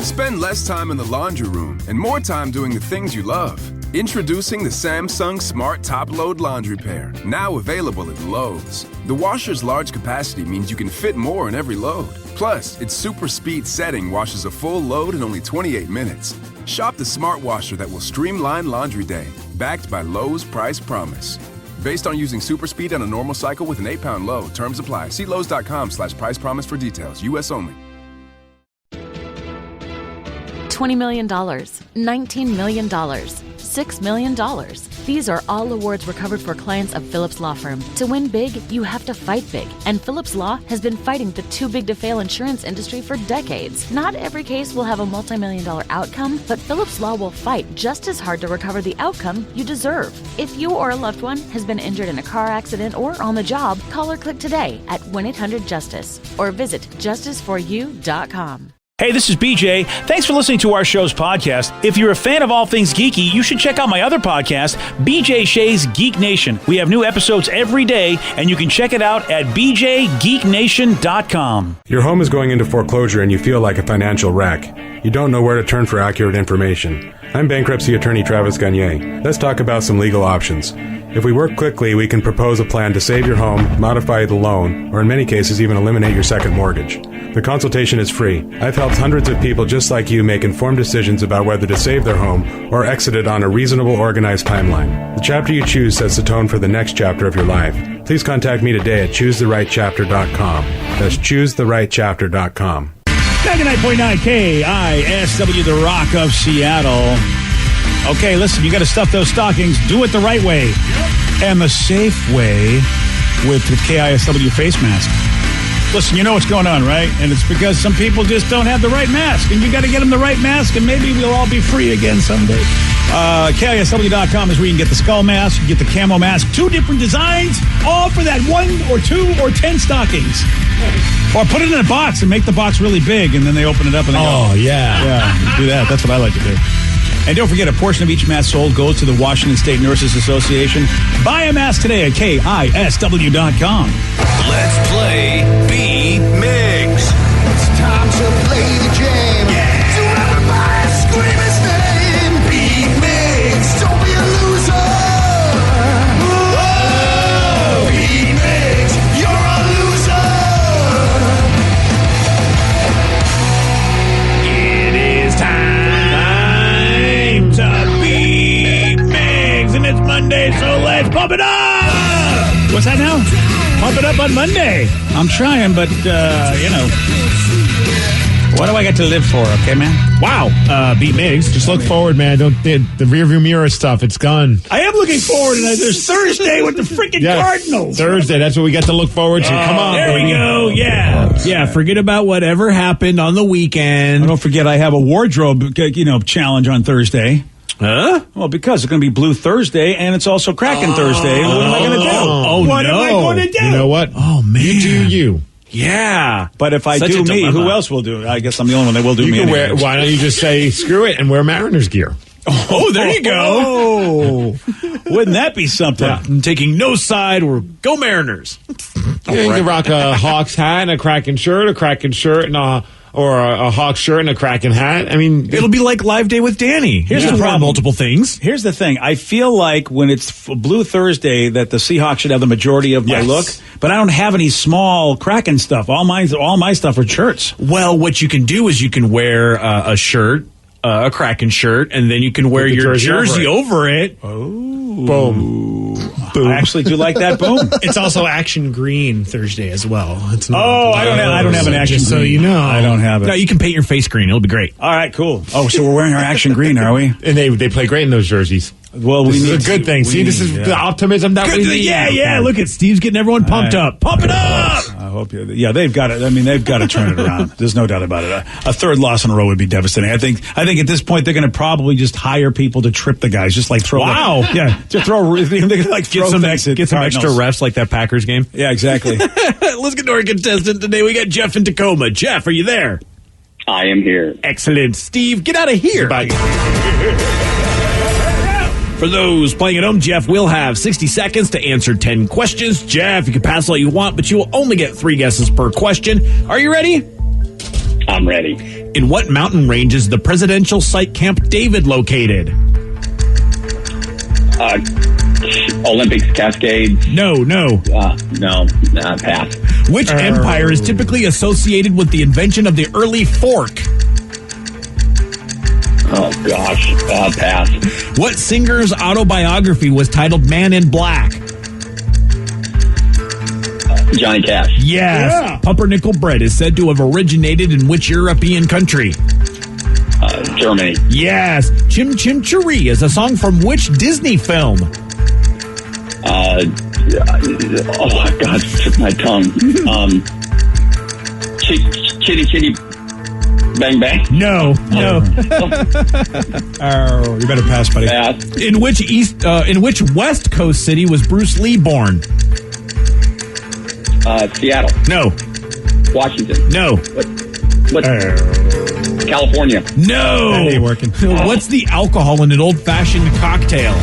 Spend less time in the laundry room and more time doing the things you love. Introducing the Samsung Smart Top Load Laundry Pair, now available at Lowe's. The washer's large capacity means you can fit more in every load. Plus, its super speed setting washes a full load in only 28 minutes. Shop the smart washer that will streamline laundry day, backed by Lowe's Price Promise. Based on using super speed on a normal cycle with an 8-pound load. Terms apply. See Lowe's.com/price promise for details. U.S. only. $20 million, $19 million, $6 million. These are all awards recovered for clients of Phillips Law Firm. To win big, you have to fight big. And Phillips Law has been fighting the too-big-to-fail insurance industry for decades. Not every case will have a multi-million-dollar outcome, but Phillips Law will fight just as hard to recover the outcome you deserve. If you or a loved one has been injured in a car accident or on the job, call or click today at 1-800-JUSTICE or visit justiceforyou.com. Hey, this is BJ. Thanks for listening to our show's podcast. If you're a fan of all things geeky, you should check out my other podcast, BJ Shea's Geek Nation. We have new episodes every day, and you can check it out at bjgeeknation.com. Your home is going into foreclosure and you feel like a financial wreck. You don't know where to turn for accurate information. I'm bankruptcy attorney Travis Gagne. Let's talk about some legal options. If we work quickly, we can propose a plan to save your home, modify the loan, or in many cases even eliminate your second mortgage. The consultation is free. I've helped hundreds of people just like you make informed decisions about whether to save their home or exit it on a reasonable, organized timeline. The chapter you choose sets the tone for the next chapter of your life. Please contact me today at choosetherightchapter.com. That's choosetherightchapter.com. 99.9 KISW, the Rock of Seattle. Okay, listen, you got to stuff those stockings. Do it the right way. And the safe way with the KISW face mask. Listen, you know what's going on, right? And it's because some people just don't have the right mask. And you got to get them the right mask, and maybe we'll all be free again someday. KISW.com is where you can get the skull mask, you get the camo mask, 2 different designs, all for that 1 or 2 or 10 stockings. Or put it in a box and make the box really big, and then they open it up and they go, oh, yeah. Yeah, do that. That's what I like to do. And don't forget, a portion of each mask sold goes to the Washington State Nurses Association. Buy a mask today at KISW.com. Let's play B-Migs. It's time to play the game. Yeah. So everybody scream his name. B-Migs, don't be a loser. Whoa. B-Migs, you're a loser. It is time to be Migs, and it's Monday, so let's pump it up! What's that now? Pump it up on Monday. I'm trying, but, what do I got to live for, okay, man? Wow. Beat Migs. Just look forward, man. Don't the rearview mirror stuff. It's gone. I am looking forward, and there's Thursday with the freaking Cardinals. Thursday. That's what we got to look forward to. Come on, there baby. we go. Yeah. Yeah, forget about whatever happened on the weekend. Don't forget I have a wardrobe, challenge on Thursday. Huh? Well, because it's going to be Blue Thursday, and it's also Cracking Thursday. What am I going to do? What am I going to do? You know what? Oh, man. You do you. Yeah. But if I Such do a me, dilemma. who else will do it? I guess I'm the only one that will do You me can anyway. why don't you just say, screw it, and wear Mariners gear? Oh, there you go. Oh, wouldn't that be something? Yeah. I'm taking no side or go Mariners. Yeah, you can rock a Hawks hat and a Kraken shirt, and a Hawks shirt and a Kraken hat. I mean, It'll be like Live Day with Danny. Here's the You can wear problem. multiple things. Here's the thing. I feel like when it's Blue Thursday that the Seahawks should have the majority of my Yes. look, but I don't have any small Kraken stuff. All my stuff are shirts. Well, what you can do is you can wear a shirt, a Kraken shirt, and then you can wear Put the your jersey over it. boom. I actually do like that. Boom. It's also Action Green Thursday as well. It's not I don't have an action just green. so you know. I don't have it. No, you can paint your face green. It'll be great. All right, cool. Oh, so we're wearing our action green, are we? And they play great in those jerseys. Well, This is a good thing. See, this is the optimism that we need. Yeah. Look at Steve's getting everyone pumped up. Pump it up. I hope you. Yeah, they've got it. I mean, they've got to turn it around. There's no doubt about it. A third loss in a row would be devastating. I think at this point they're going to probably just hire people to trip the guys, just like throw. Wow. To throw. They're gonna like Get throw some things at extra Cardinals. refs like that Packers game. Yeah, exactly. Let's get to our contestant today. We got Jeff in Tacoma. Jeff, are you there? I am here. Excellent. Steve, get out of here. Bye. For those playing at home, Jeff will have 60 seconds to answer 10 questions. Jeff, you can pass all you want, but you will only get 3 guesses per question. Are you ready? I'm ready. In what mountain range is the presidential site Camp David located? Olympics, Cascades. No. Pass. Which empire is typically associated with the invention of the early fork? Oh, gosh. Pass. What singer's autobiography was titled Man in Black? Johnny Cash. Yes. Yeah. Pumpernickel bread is said to have originated in which European country? Germany. Yes. Chim Chim Cheree is a song from which Disney film? Oh, God, took my tongue. Chitty Chitty Bang Bang? No. Oh, you better pass, buddy. Pass. In which West Coast city was Bruce Lee born? Seattle. No. Washington. No. What? California. No. That ain't working. What's the alcohol in an old-fashioned cocktail?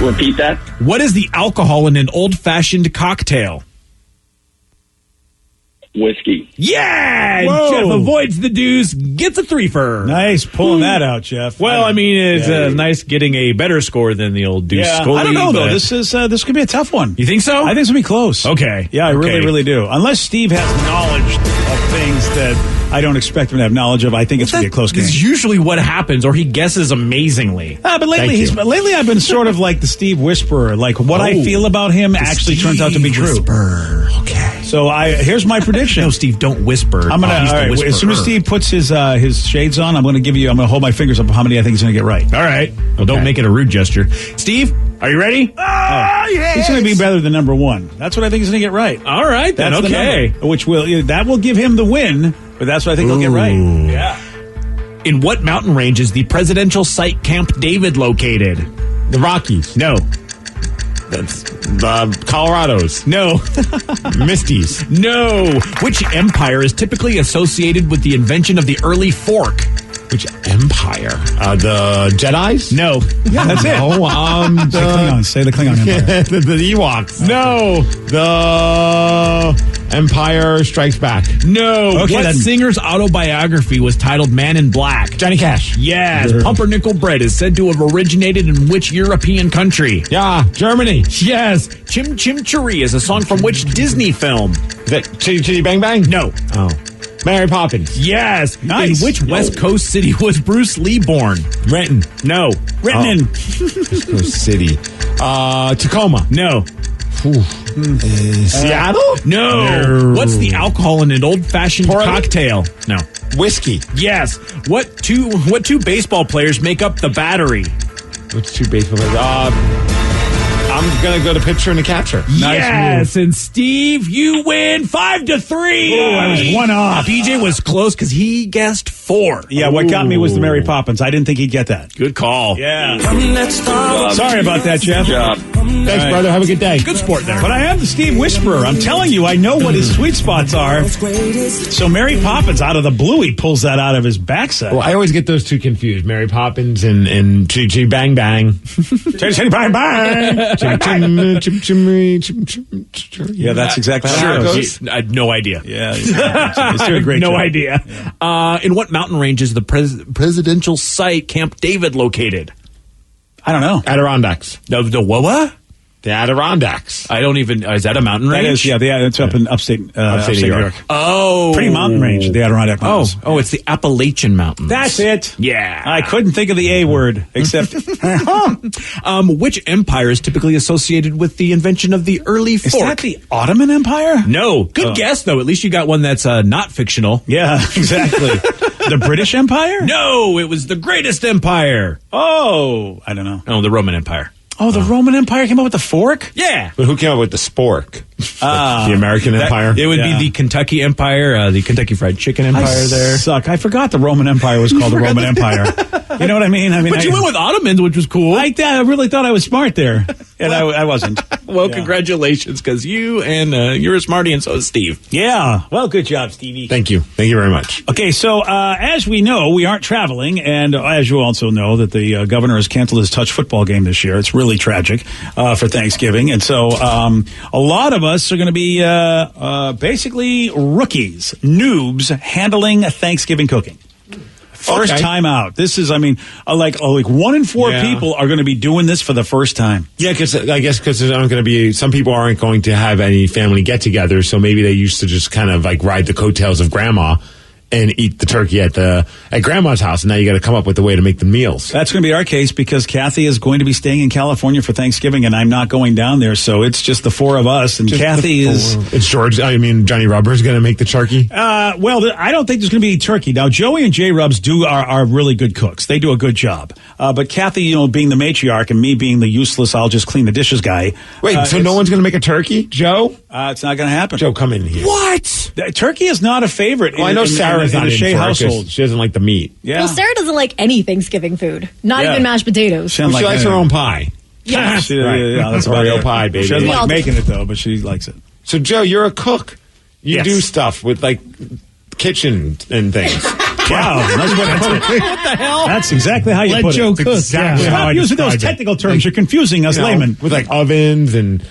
Repeat that. What is the alcohol in an old-fashioned cocktail? Whiskey. Yeah! Whoa. Jeff avoids the deuce, gets a threefer. Nice pulling that out, Jeff. Well, I mean, it's nice getting a better score than the old deuce score. I don't know, though. This could be a tough one. You think so? I think it's going to be close. Okay. Yeah, I really do. Unless Steve has knowledge of things that I don't expect him to have knowledge of, I think it's going to be a close game. That's usually what happens, or he guesses amazingly. But lately I've been sort of like the Steve Whisperer. Like, what I feel about him actually turns out to be true. Whisperer. Okay. So here's my prediction. No, Steve, don't whisper. I'm gonna. He's the all right, whisperer. as soon as Steve puts his shades on, I'm gonna hold my fingers up how many I think he's gonna get right. All right. Well, don't make it a rude gesture. Steve, are you ready? Yes. He's gonna be better than number one. That's what I think he's gonna get right. All right, then. That's Okay. the number, which will give him the win. But that's what I think he'll get right. Yeah. In what mountain range is the presidential site Camp David located? The Rockies. No. That's the Colorados. No. Misties. No. Which empire is typically associated with the invention of the early fork? Which empire? The Jedis? No. Yeah, that's it. Say the Klingon Empire. the Ewoks. Okay. No. The Empire Strikes Back. No. Okay, what singer's autobiography was titled Man in Black? Johnny Cash. Yes. Pumpernickel bread is said to have originated in which European country? Yeah, Germany. Yes. Chim Chim Cheree is a song from which Disney film? Is that Chitty Chitty Bang Bang? No. Oh. Mary Poppins. Yes. Nice. In which West Coast city was Bruce Lee born? Renton. No. Renton. West Coast City. Tacoma. No. Seattle? No. What's the alcohol in an old-fashioned cocktail? No. Whiskey. Yes. What two baseball players make up the battery? Which two baseball players? I'm going to go to pitcher and a catcher. Yes, and Steve, you win 5-3. Oh, I was one off. BJ was close because he guessed 4. Yeah, what got me was the Mary Poppins. I didn't think he'd get that. Good call. Yeah. Sorry about that, Jeff. Good job. Thanks, brother. Have a good day. Good sport there. But I am the Steve Whisperer. I'm telling you, I know what his sweet spots are. So Mary Poppins, out of the blue, he pulls that out of his backside. Well, I always get those two confused. Mary Poppins and Chitty Chitty Bang Bang. Chitty Chitty Bang Bang. Yeah, that's exactly how it goes. I had no idea. Yeah, it's doing a great no job. idea. Yeah. In what mountain range is the presidential site Camp David located? I don't know. Adirondacks. The what? The Adirondacks. I don't even. Is that a mountain That range? is, it's up in upstate New York. Oh, Pretty mountain range, the Adirondack Mountains. Oh, it's the Appalachian Mountains. That's it. Yeah. I couldn't think of the A word, except... Which empire is typically associated with the invention of the early fork? Is that the Ottoman Empire? No. Good guess, though. At least you got one that's not fictional. Yeah, exactly. The British Empire? No, it was the greatest empire. Oh, I don't know. Oh, the Roman Empire. Oh, the Roman Empire came up with the fork? Yeah. But who came up with the spork? The American Empire? It would be the Kentucky Empire, the Kentucky Fried Chicken Empire there. Suck. I forgot the Roman Empire was called the Roman Empire. You know what I mean? But you went with Ottomans, which was cool. I really thought I was smart there, and I wasn't. Well, congratulations, because you're a smarty, and so is Steve. Yeah. Well, good job, Stevie. Thank you. Thank you very much. Okay, so as we know, we aren't traveling, and as you also know, that the governor has canceled his touch football game this year. It's really tragic for Thanksgiving, and so a lot of us are going to be basically rookies, noobs, handling Thanksgiving cooking. First time out. This is, like 1 in 4 people are going to be doing this for the first time. Yeah, because there's not going to be, some people aren't going to have any family get-togethers, so maybe they used to just kind of like ride the coattails of grandma and eat the turkey at grandma's house, and now you got to come up with a way to make the meals. That's going to be our case because Kathy is going to be staying in California for Thanksgiving, and I'm not going down there, so it's just the 4 of us, and Kathy is... It's Johnny Rubber's going to make the turkey? Well, I don't think there's going to be any turkey. Now, Joey and J. Rubs are really good cooks. They do a good job. But Kathy, being the matriarch, and me being the useless, I'll just clean the dishes guy. Wait, so no one's going to make a turkey, Joe? It's not going to happen. Joe, come in here. What? Turkey is not a favorite. Well, I know Sarah's not in the Shea household. She doesn't like the meat. Yeah. Well, Sarah doesn't like any Thanksgiving food. Not even mashed potatoes. She likes her own pie. Yeah. That's about Oreo it. pie, baby. She doesn't like making it, though, but she likes it. So, Joe, you're a cook. You do stuff with, kitchen and things. Wow, that's what the hell? That's exactly how you Let put Joe it. cook. Exactly. Yeah. Stop using those technical terms. You're confusing us laymen. With ovens and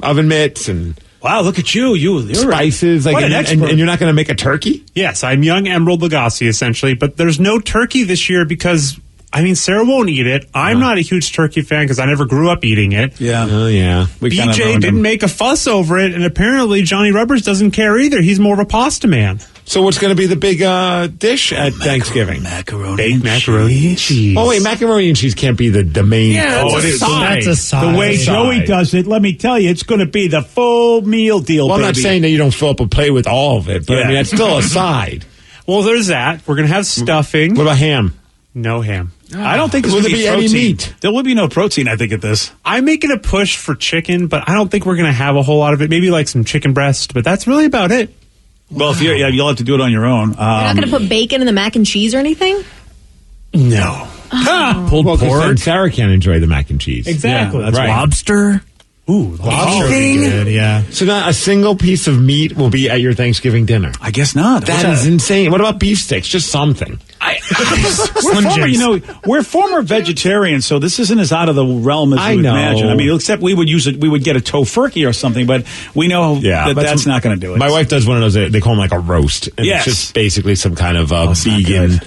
oven mitts and... Wow, look at you. You're spices. what an expert. And you're not going to make a turkey? Yes, I'm young Emerald Lagasse, essentially, but there's no turkey this year because, Sarah won't eat it. I'm not a huge turkey fan because I never grew up eating it. Yeah. Oh, yeah. BJ didn't make a fuss over it, and apparently Johnny Rubbers doesn't care either. He's more of a pasta man. So what's going to be the big dish at Thanksgiving? Macaroni and cheese. Oh, wait, macaroni and cheese can't be the main. Yeah, that's a side. The way Joey does it, let me tell you, it's going to be the full meal deal, Well, I'm baby. not saying that you don't fill up a plate with all of it, but it's still a side. Well, there's that. We're going to have stuffing. What about ham? No ham. I don't think there's Will going to there be protein. any meat? There will be no protein, I think, at this. I'm making a push for chicken, but I don't think we're going to have a whole lot of it. Maybe some chicken breast, but that's really about it. Well, if you'll have to do it on your own. You're not going to put bacon in the mac and cheese or anything? No. Pulled pork. Sarah can't enjoy the mac and cheese. Exactly. Yeah, that's right. Lobster. Ooh, lobster would be good, yeah. So not a single piece of meat will be at your Thanksgiving dinner. I guess not. That is insane. What about beef sticks? Just something. We're former vegetarians, so this isn't as out of the realm as you would imagine. Except we would we would get a tofurkey or something, but we know that's not going to do it. My wife does one of those. They call them like a roast. And it's just basically some kind of vegan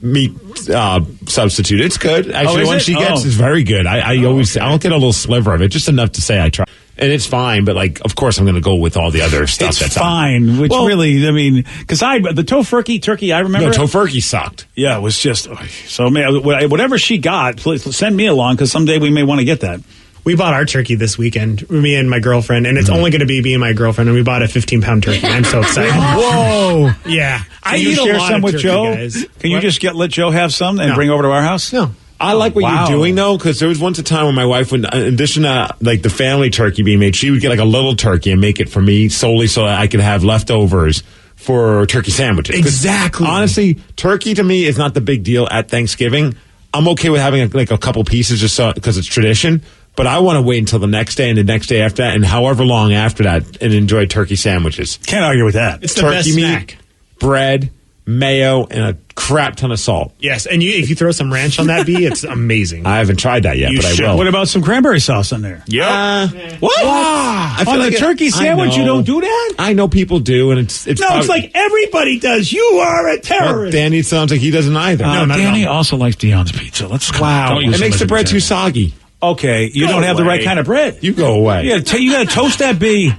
meat substitute. It's good. Actually, one she gets is very good. I'll get a little sliver of it, just enough to say I try. And it's fine, but of course, I'm going to go with all the other stuff. It's fine, because the tofurkey turkey, I remember. No, tofurkey sucked. Yeah, it was just so. Whatever she got, please send me along because someday we may want to get that. We bought our turkey this weekend, me and my girlfriend, and it's only going to be me and my girlfriend, and we bought a 15-pound turkey. I'm so excited. Whoa! Yeah. Can you share some with Joe? Guys. Can you just let Joe have some and bring over to our house? No. I like what you're doing, though, because there was once a time when my wife would, in addition to the family turkey being made, she would get a little turkey and make it for me solely so that I could have leftovers for turkey sandwiches. Exactly. Honestly, turkey to me is not the big deal at Thanksgiving. I'm okay with having a couple pieces just because it's tradition. But I want to wait until the next day and the next day after that and however long after that and enjoy turkey sandwiches. Can't argue with that. It's the turkey best meat, snack. bread, mayo, and a crap ton of salt. Yes, and if you throw some ranch on that, it's amazing. I haven't tried that yet, but I will. What about some cranberry sauce in there? Yeah. What? I feel on a turkey sandwich, you don't do that? I know people do, and it's it's like everybody does. You are a terrorist. Danny sounds like he doesn't either. No, Danny also likes Dion's pizza. It makes the bread too soggy. Okay, you don't have the right kind of bread. You go away. You got to toast that bee.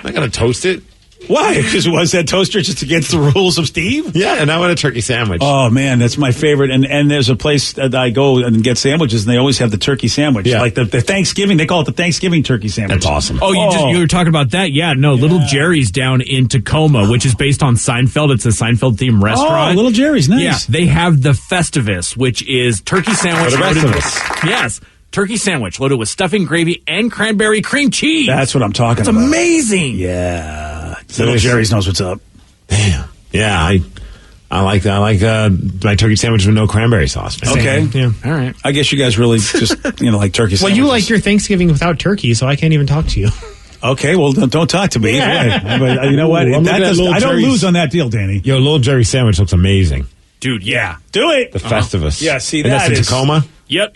I got to toast it. Why? Because was that toaster just against the rules of Steve? Yeah, and I want a turkey sandwich. Oh, man, that's my favorite. And there's a place that I go and get sandwiches, and they always have the turkey sandwich. Yeah. Like the Thanksgiving, they call it the Thanksgiving turkey sandwich. That's awesome. Oh, you were talking about that? Yeah, no, Little Jerry's down in Tacoma, which is based on Seinfeld. It's a Seinfeld-themed restaurant. Oh, Little Jerry's, nice. Yeah, they have the Festivus, which is turkey sandwich. For the rest of us. Yes. Turkey sandwich loaded with stuffing, gravy, and cranberry cream cheese. That's what I'm talking about. It's amazing. Yeah. Little Jerry's knows what's up. Damn. Yeah, I like my turkey sandwich with no cranberry sauce. Okay. Yeah. All right. I guess you guys really just, like turkey sandwiches. Well, you like your Thanksgiving without turkey, so I can't even talk to you. Okay, well, don't talk to me. Yeah. But you know what? Ooh, I don't lose on that deal, Danny. Yo, Little Jerry sandwich looks amazing. Dude, yeah. Do it. The Festivus. Yeah, see, and that's that in is... Tacoma? Yep.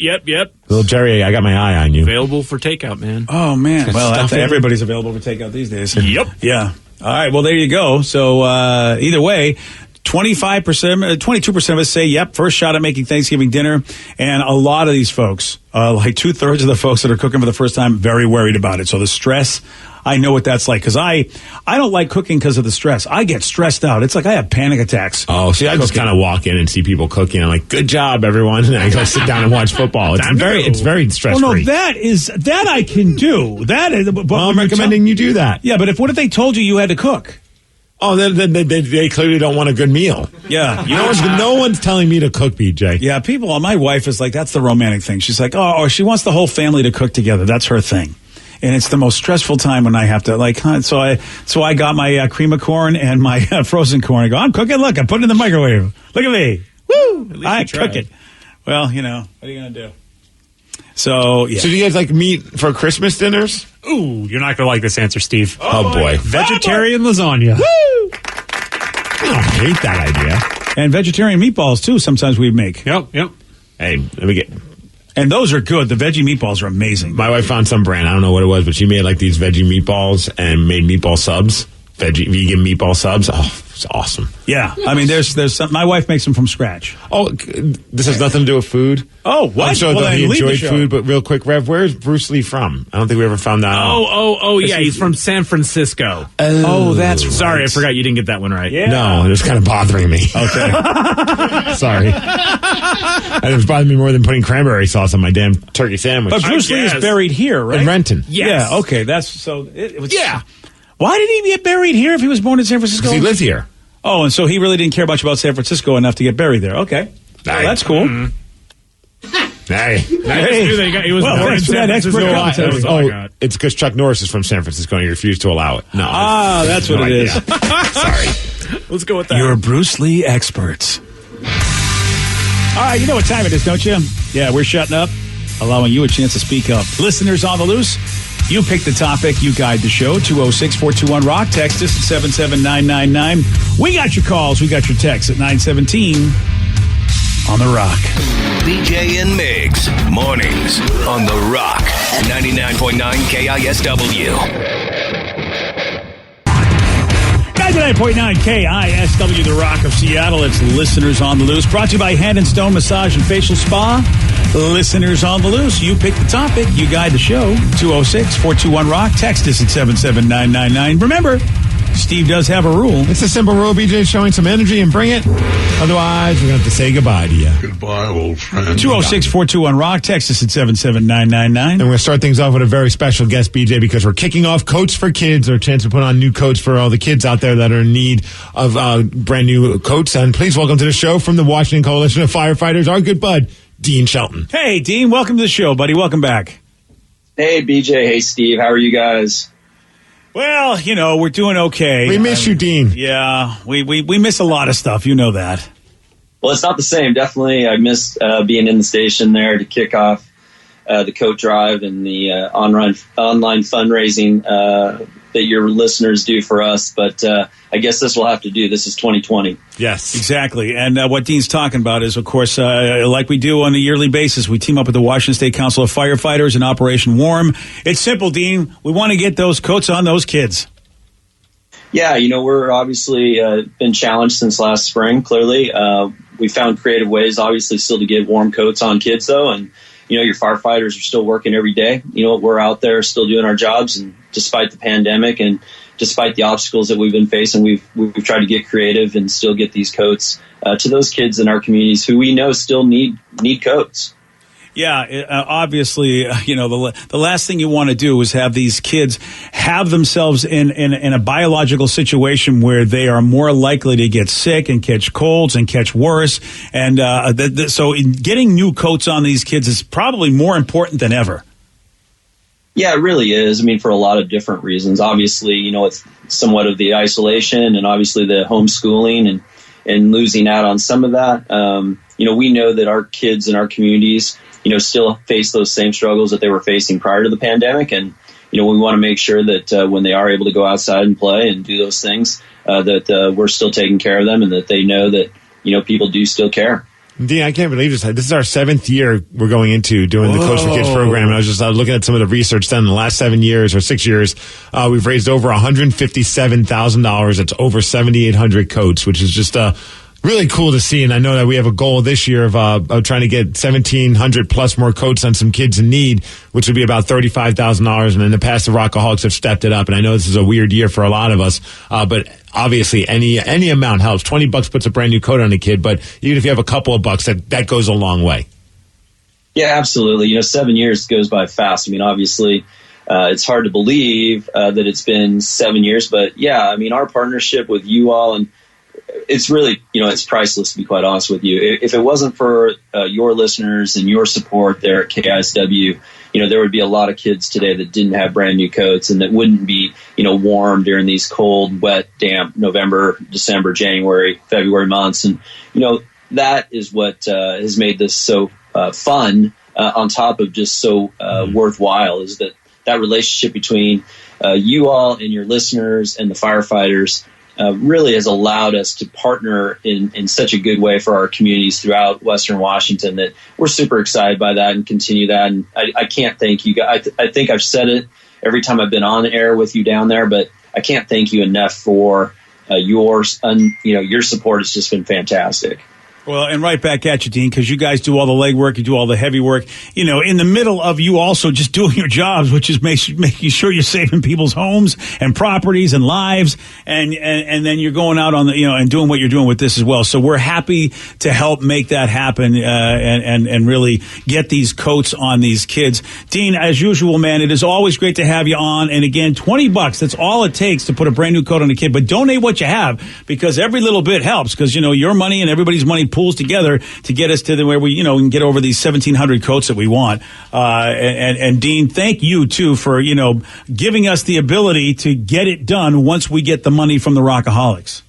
Little Jerry, I got my eye on you. Available for takeout, man. Oh, man. Well, Stuffing. everybody's available for takeout these days. Yep. Yeah. All right, well, there you go. So either way, 22% of us say, yep, first shot at making Thanksgiving dinner. And a lot of these folks, like 2/3 of the folks that are cooking for the first time, very worried about it. So the stress, I know what that's like because I don't like cooking because of the stress. I get stressed out. It's like I have panic attacks. Oh, see, I just kind of walk in and see people cooking. I'm like, good job, everyone. And I go sit down and watch football. It's very stress-free. Well, no, that I can do. That is. Well, I'm recommending you do that. Yeah, but what if they told you had to cook? Oh, then they clearly don't want a good meal. Yeah. No one's telling me to cook, BJ. Yeah, my wife is like, that's the romantic thing. She's like, oh, she wants the whole family to cook together. That's her thing. And it's the most stressful time when I have to so I got my cream of corn and my frozen corn. I go, I'm cooking. Look, I put it in the microwave. Look at me. Woo! I cook it. Well, what are you going to do? So, yeah. So do you guys like meat for Christmas dinners? Ooh, you're not going to like this answer, Steve. Oh, boy. Vegetarian lasagna. Woo! I don't hate that idea. And vegetarian meatballs, too, sometimes we make. Yep. Hey, let me get... And those are good. The veggie meatballs are amazing. My wife found some brand. I don't know what it was, but she made like these veggie meatballs and made meatball subs. Vegan meatball subs. Oh, it's awesome. Yeah. I mean, there's some, my wife makes them from scratch. Oh, this has nothing to do with food? Oh, what? I'm sure Well, he leave the enjoyed show. food, but real quick, Rev, where's Bruce Lee from? I don't think we ever found that out. Oh, yeah. He's from San Francisco. Oh, that's right. Sorry, I forgot you didn't get that one right. Yeah. No, it was kind of bothering me. Okay. Sorry. And it was bothering me more than putting cranberry sauce on my damn turkey sandwich. But Bruce Lee is buried here, right? In Renton. Yes. Yeah, okay. That's so. It was, Yeah. Why did he get buried here if he was born in San Francisco? Because he lives here. Oh, and so he really didn't care much about San Francisco enough to get buried there. Okay. Well, that's cool. Hey. He was born in thanks for San that expert Francisco. commentary. That was all I got. It's because Chuck Norris is from San Francisco and he refused to allow it. No. That's what it is. Sorry. Let's go with that. You're Bruce Lee experts. All right, you know what time it is, don't you? Yeah, we're shutting up, allowing you a chance to speak up. Listeners on the loose, you pick the topic, you guide the show. 206-421-ROCK. Text us at 77999. We got your calls, we got your texts at 917 on The Rock. BJ and Migs, mornings on The Rock, 99.9 KISW. 99.9 KISW, The Rock of Seattle. It's Listeners on the Loose. Brought to you by Hand and Stone Massage and Facial Spa. Listeners on the Loose. You pick the topic. You guide the show. 206-421-ROCK. Text us at 77999. Remember, Steve does have a rule. It's a simple rule, BJ, showing some energy and bring it. Otherwise, we're going to have to say goodbye to you. Goodbye, old friend. 206-421-ROCK. Text us at 77999. And we're going to start things off with a very special guest, BJ, because we're kicking off Coats for Kids, our chance to put on new coats for all the kids out there that are in need of brand new coats. And please welcome to the show from the Washington Coalition of Firefighters, our good bud, Dean Shelton. Hey, Dean, welcome to the show, buddy. Welcome back. Hey, BJ. Hey, Steve. How are you guys? Well, we're doing okay. We miss you, Dean. Yeah, we miss a lot of stuff. You know that. Well, it's not the same. Definitely, I missed being in the station there to kick off the coat drive and the online fundraising that your listeners do for us. But I guess this will have to do. This is 2020. Yes, exactly. And what Dean's talking about is, of course, like we do on a yearly basis, we team up with the Washington State Council of Firefighters in Operation Warm. It's simple, Dean. We want to get those coats on those kids. Yeah, we're obviously been challenged since last spring, clearly. We found creative ways, obviously, still to get warm coats on kids, though. And, your firefighters are still working every day. We're out there still doing our jobs. And despite the pandemic and despite the obstacles that we've been facing, we've tried to get creative and still get these coats to those kids in our communities who we know still need coats. Yeah, obviously, the last thing you want to do is have these kids have themselves in a biological situation where they are more likely to get sick and catch colds and catch worse. And so getting new coats on these kids is probably more important than ever. Yeah, it really is. I mean, for a lot of different reasons. Obviously, it's somewhat of the isolation and obviously the homeschooling and losing out on some of that. We know that our kids in our communities, still face those same struggles that they were facing prior to the pandemic. And, we want to make sure that when they are able to go outside and play and do those things, that we're still taking care of them and that they know that, people do still care. Dean, I can't believe this. This is our 7th year we're going into doing the Coach for Kids program. And I was just looking at some of the research done in the last 7 years or 6 years. We've raised over $157,000. It's over 7,800 coats, which is just really cool to see. And I know that we have a goal this year of trying to get 1,700 plus more coats on some kids in need, which would be about $35,000. And in the past, the Rockaholics have stepped it up. And I know this is a weird year for a lot of us, but obviously any amount helps. $20 puts a brand new coat on a kid, but even if you have a couple of bucks, that goes a long way. Yeah, absolutely. 7 years goes by fast. I mean, obviously, it's hard to believe that it's been 7 years, but yeah, I mean, our partnership with you all, and it's really, it's priceless, to be quite honest with you. If it wasn't for your listeners and your support there at KISW, there would be a lot of kids today that didn't have brand new coats and that wouldn't be, warm during these cold, wet, damp November, December, January, February months. And, that is what has made this so fun, on top of just so worthwhile, is that relationship between you all and your listeners and the firefighters really has allowed us to partner in such a good way for our communities throughout Western Washington that we're super excited by that and continue that. And I can't thank you guys. I think I've said it every time I've been on the air with you down there, but I can't thank you enough for your support has just been fantastic. Well, and right back at you, Dean, because you guys do all the legwork, you do all the heavy work, in the middle of you also just doing your jobs, which is making sure you're saving people's homes and properties and lives, and then you're going out on the, and doing what you're doing with this as well. So we're happy to help make that happen, and really get these coats on these kids. Dean, as usual, man, it is always great to have you on. And again, $20, that's all it takes to put a brand new coat on a kid. But donate what you have, because every little bit helps, because, your money and everybody's money pools together to get us to where we, can get over these 1,700 coats that we want. And Dean, thank you too for, giving us the ability to get it done once we get the money from the Rockaholics.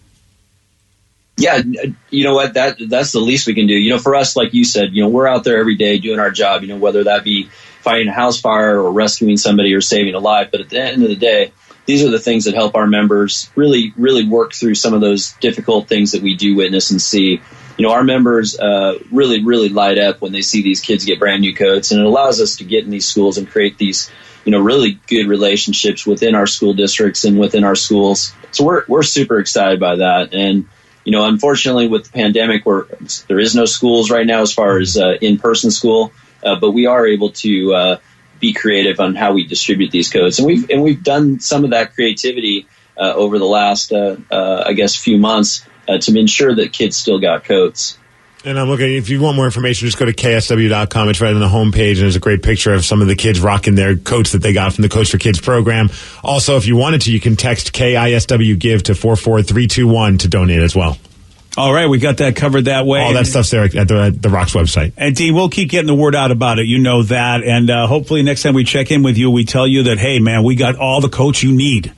Yeah, you know what? That's the least we can do. For us, like you said, we're out there every day doing our job, whether that be fighting a house fire or rescuing somebody or saving a life. But at the end of the day, these are the things that help our members really, really work through some of those difficult things that we do witness and see. Our members really, really light up when they see these kids get brand new coats, and it allows us to get in these schools and create these, really good relationships within our school districts and within our schools. So we're super excited by that. And, unfortunately with the pandemic, there is no schools right now as far as in-person school, but we are able to be creative on how we distribute these coats. And we've done some of that creativity over the last, few months, to ensure that kids still got coats. And I'm looking, if you want more information, just go to KSW.com. It's right on the homepage, and there's a great picture of some of the kids rocking their coats that they got from the Coach for Kids program. Also, if you wanted to, you can text KISW GIVE to 44321 to donate as well. All right, we got that covered that way. All that stuff's there at the Rock's website. And Dean, we'll keep getting the word out about it. You know that. And hopefully next time we check in with you, we tell you that, hey, man, we got all the coats you need.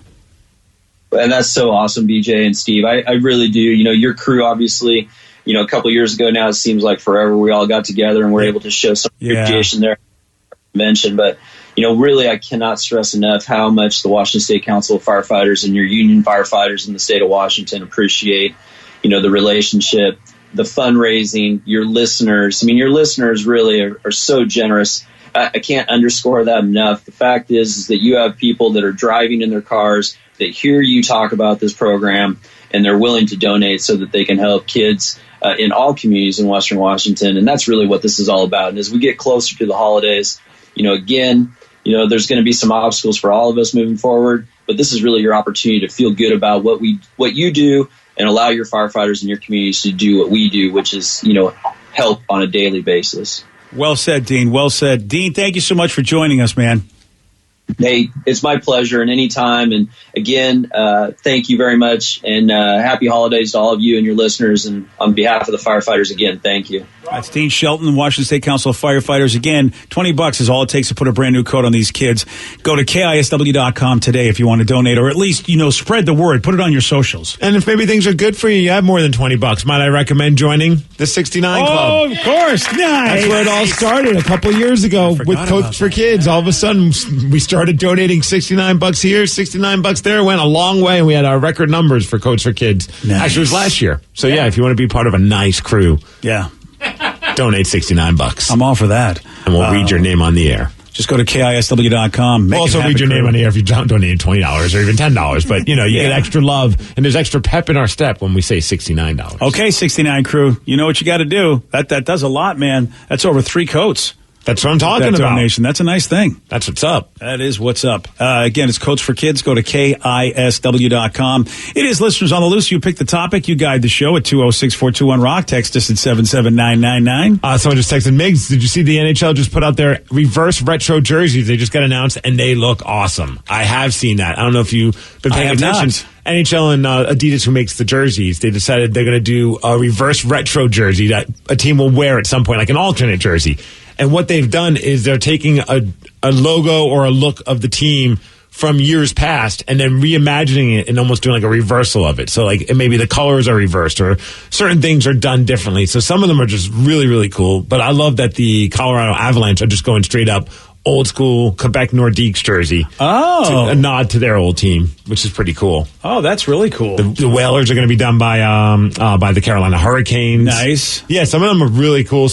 And that's so awesome, BJ and Steve. I really do. Your crew, obviously, a couple of years ago now, it seems like forever, we all got together and were able to show some appreciation there. Mentioned, but, really, I cannot stress enough how much the Washington State Council of Firefighters and your union firefighters in the state of Washington appreciate, the relationship, the fundraising, your listeners. I mean, your listeners really are so generous. I can't underscore that enough. The fact is that you have people that are driving in their cars that hear you talk about this program, and they're willing to donate so that they can help kids in all communities in Western Washington. And that's really what this is all about. And as we get closer to the holidays, again, there's going to be some obstacles for all of us moving forward, but this is really your opportunity to feel good about what you do and allow your firefighters in your communities to do what we do, which is, help on a daily basis. Well said, Dean. Well said. Dean, thank you so much for joining us, man. Hey, it's my pleasure, and anytime. And again, thank you very much, and happy holidays to all of you and your listeners. And on behalf of the firefighters, again, thank you. That's Dean Shelton, Washington State Council of Firefighters. Again, $20 is all it takes to put a brand new coat on these kids. Go to KISW.com today if you want to donate, or at least, spread the word. Put it on your socials. And if maybe things are good for you have more than $20, might I recommend joining the 69 Club? Oh, of course. Nice. That's where it all started a couple years ago with Coats for Kids. All of a sudden, we started donating $69 here, $69 there. It went a long way, and we had our record numbers for Coats for Kids. Nice. Actually, it was last year. So, yeah, if you want to be part of a nice crew, donate $69. I'm all for that. And we'll read your name on the air. Just go to KISW.com. We'll also read your name on the air if you don't donate $20 or even $10. But, you get extra love, and there's extra pep in our step when we say $69. Okay, 69 crew. You know what you got to do. That does a lot, man. That's over 3 coats. That's what I'm talking about. Donation. That's a nice thing. That's what's up. That is what's up. Again, it's Coats for Kids. Go to KISW.com. It is Listeners on the Loose. You pick the topic. You guide the show at 206-421-ROCK. Text us at 77999. Someone just texted, Migs, did you see the NHL just put out their reverse retro jerseys? They just got announced, and they look awesome. I have seen that. I don't know if you've been paying attention. Not. NHL and Adidas, who makes the jerseys, they decided they're going to do a reverse retro jersey that a team will wear at some point, like an alternate jersey. And what they've done is they're taking a logo or a look of the team from years past and then reimagining it and almost doing like a reversal of it. So like maybe the colors are reversed or certain things are done differently. So some of them are just really, really cool. But I love that the Colorado Avalanche are just going straight up old school Quebec Nordiques jersey. Oh. A nod to their old team, which is pretty cool. Oh, that's really cool. The Whalers are going to be done by the Carolina Hurricanes. Nice. Yeah, some of them are really cool.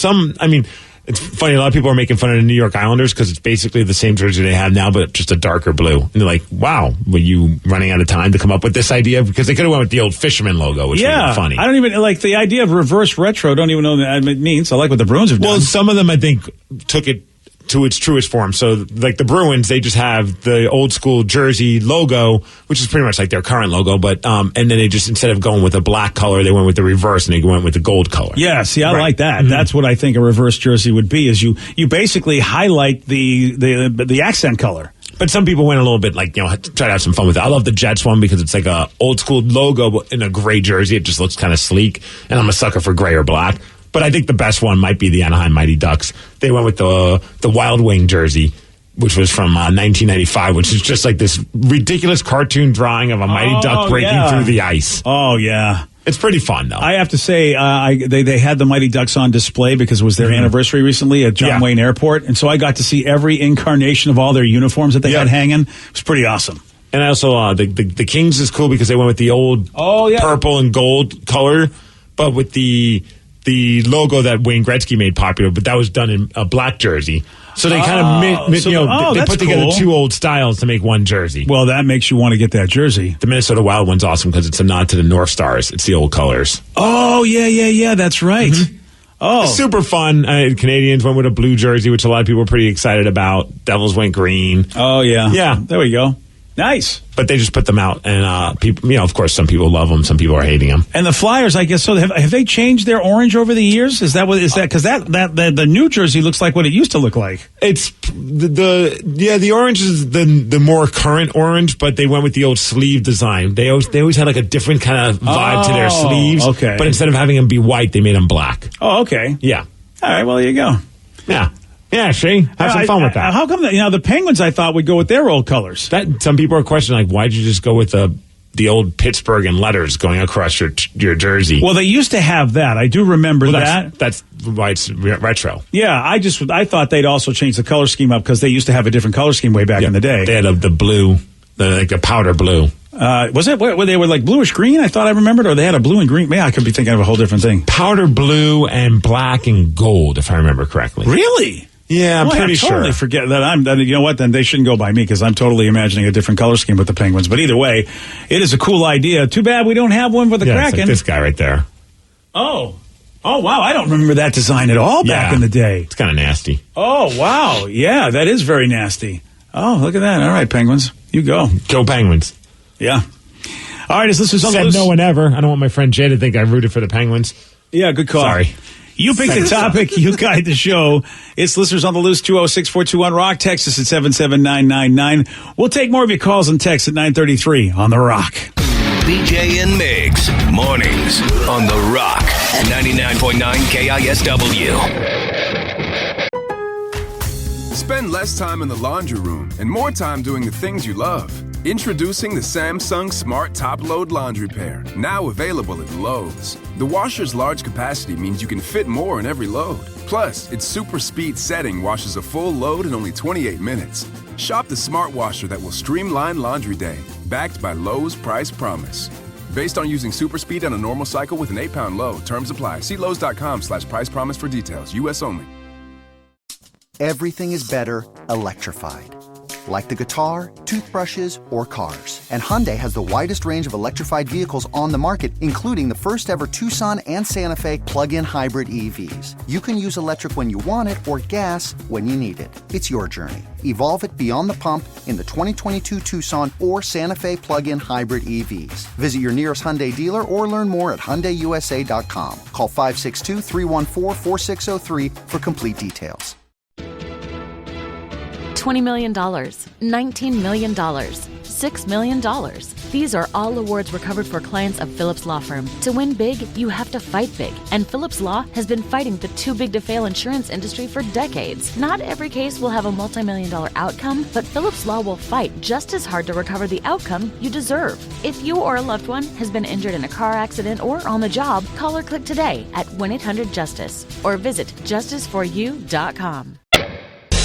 It's funny, a lot of people are making fun of the New York Islanders because it's basically the same jersey they have now, but just a darker blue. And they're like, wow, were you running out of time to come up with this idea? Because they could have went with the old fisherman logo, which would be funny. I don't even, like, the idea of reverse retro, don't even know what it means. I like what the Bruins have done. Well, some of them, I think, took it to its truest form. So, like the Bruins, they just have the old school jersey logo, which is pretty much like their current logo, but and then they just, instead of going with a black color, they went with the reverse and they went with the gold color. Yeah, see, I like that. Mm-hmm. That's what I think a reverse jersey would be, is you basically highlight the accent color. But some people went a little bit like, try to have some fun with it. I love the Jets one because it's like a old school logo in a gray jersey. It just looks kind of sleek, and I'm a sucker for gray or black. But I think the best one might be the Anaheim Mighty Ducks. They went with the Wild Wing jersey, which was from 1995, which is just like this ridiculous cartoon drawing of a mighty duck breaking through the ice. Oh, yeah. It's pretty fun, though. I have to say, they had the Mighty Ducks on display because it was their anniversary recently at John Wayne Airport. And so I got to see every incarnation of all their uniforms that they had hanging. It was pretty awesome. And also, the Kings is cool because they went with the old purple and gold color, but with the logo that Wayne Gretzky made popular, but that was done in a black jersey. So they kind of, they put together two old styles to make one jersey. Well, that makes you want to get that jersey. The Minnesota Wild one's awesome because it's a nod to the North Stars. It's the old colors. Oh, yeah, that's right. Mm-hmm. Oh, it's super fun. Canadians went with a blue jersey, which a lot of people were pretty excited about. Devils went green. Oh, yeah. Yeah. There we go. Nice. But they just put them out, and people, of course, some people love them, some people are hating them. And the Flyers, I guess, so have they changed their orange over the years? Is that because the New Jersey looks like what it used to look like? It's the orange is the more current orange, but they went with the old sleeve design. They always had like a different kind of vibe to their sleeves. Okay. But instead of having them be white, they made them black. Oh, okay. Yeah. All right. Well, there you go. Yeah. Yeah, see? Have some fun with that. How come the Penguins, I thought, would go with their old colors? That some people are questioning, like, why'd you just go with the old Pittsburgh and letters going across your jersey? Well, they used to have that. I do remember that. That's why it's retro. Yeah, I thought they'd also change the color scheme up because they used to have a different color scheme way back in the day. They had the blue, the powder blue. Was it? They were like bluish green? I thought I remembered, or they had a blue and green. Yeah, I could be thinking of a whole different thing. Powder blue and black and gold, if I remember correctly. Really? Yeah, I'm pretty sure. I totally forget that. You know what? Then they shouldn't go by me because I'm totally imagining a different color scheme with the Penguins. But either way, it is a cool idea. Too bad we don't have one for the Kraken. It's like this guy right there. Oh, wow! I don't remember that design at all back in the day. It's kind of nasty. Oh, wow! Yeah, that is very nasty. Oh, look at that! All right, Penguins, you go. Go Penguins. Yeah. All right, this is said no one ever. I don't want my friend Jay to think I rooted for the Penguins. Yeah, good call. Sorry. You pick the topic. You guide the show. It's listeners on the loose, 206-421-ROCK. Text us at 77999. We'll take more of your calls and texts at 9:33 on The Rock. BJ and Migs, mornings on The Rock, 99.9 KISW. Spend less time in the laundry room and more time doing the things you love. Introducing the Samsung Smart Top Load Laundry Pair, now available at Lowe's. The washer's large capacity means you can fit more in every load. Plus, its super speed setting washes a full load in only 28 minutes. Shop the smart washer that will streamline laundry day, backed by Lowe's Price Promise. Based on using super speed on a normal cycle with an 8-pound load. Terms apply. See Lowe's.com/price promise for details. U.S. only. Everything is better electrified. Like the guitar, toothbrushes, or cars. And Hyundai has the widest range of electrified vehicles on the market, including the first ever Tucson and Santa Fe plug-in hybrid EVs. You can use electric when you want it or gas when you need it. It's your journey. Evolve it beyond the pump in the 2022 Tucson or Santa Fe plug-in hybrid EVs. Visit your nearest Hyundai dealer or learn more at HyundaiUSA.com. Call 562-314-4603 for complete details. $20 million, $19 million, $6 million. These are all awards recovered for clients of Phillips Law Firm. To win big, you have to fight big. And Phillips Law has been fighting the too-big-to-fail insurance industry for decades. Not every case will have a multi-million-dollar outcome, but Phillips Law will fight just as hard to recover the outcome you deserve. If you or a loved one has been injured in a car accident or on the job, call or click today at 1-800-JUSTICE or visit justiceforyou.com.